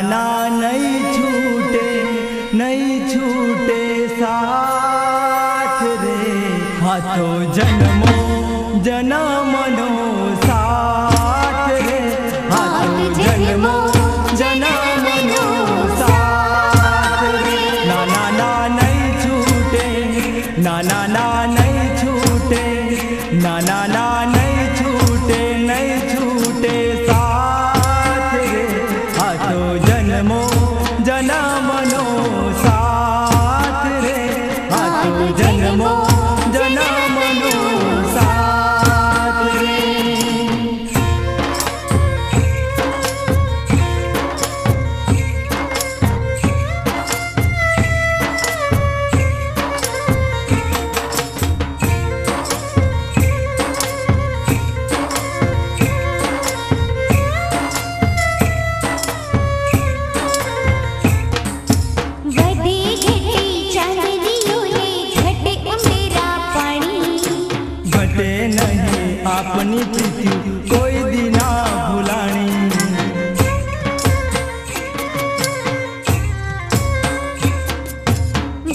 ना नहीं छूटे साथ रे। हाथों जन्मो जन्मनो साथ रे। हाथों जन्मो जन्मनो साथ रे। ना नहीं छूटे, ना नहीं छूटे, ना नहीं छूटे साथ रे। हाथों जन्मो जन्मनो साथ रे। हाथों जन्मो जन्मनो साथ रे। अपनी प्रीति कोई दिना भुलानी।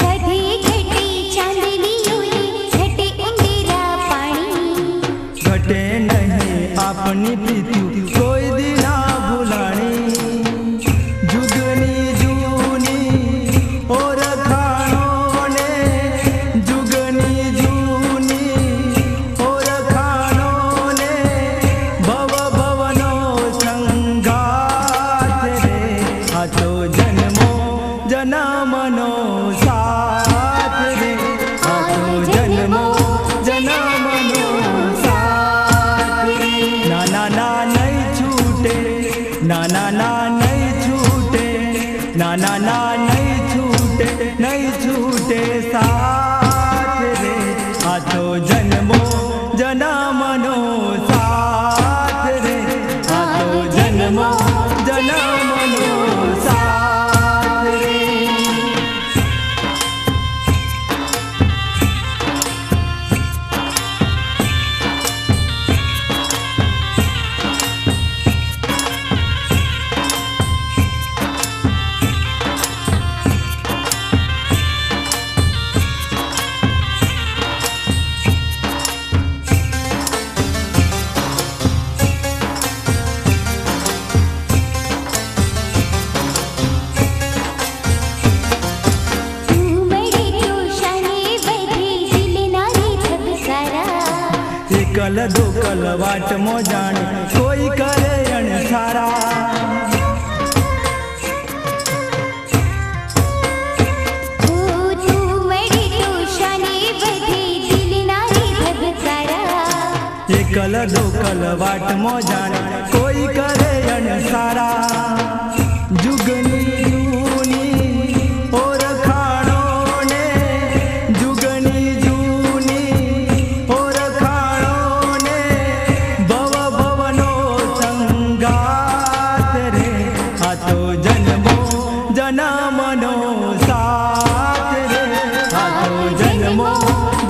घटे घटे चांदनी घटे अंधेरा पानी। घटे नहीं अपनी प्रीति कोई दिना भुलानी। जुगनी जूनी और खानों ने, जुगनी जूनी और जन्मनो साथ रे। हाथों जन्मो जन्मनो साथ रे। ना नहीं छूटे, ना नहीं छूटे, ना नहीं छूटे साथ रे। हाथों जन्मो जन्मनो साथ रे। हाथों जन्मो जन्मनो साथ रे। कल दो कल वाट मो जाने कोई करे अनसारा। कल दो कल वाट मो जाने कोई करे अनसारा। जुगनी जूनी और खानों ने, जुगनी जूनी और खानों ने भव भवनो संगात रे। हाथों जन्मो जन्मनो साथ रे। हाथों जन्मो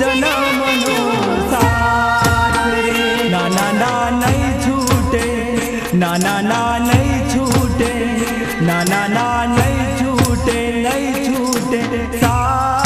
जन्मनो साथ रे। ना नहीं छूटे, ना नहीं छूटे, ना नहीं छूटे साथ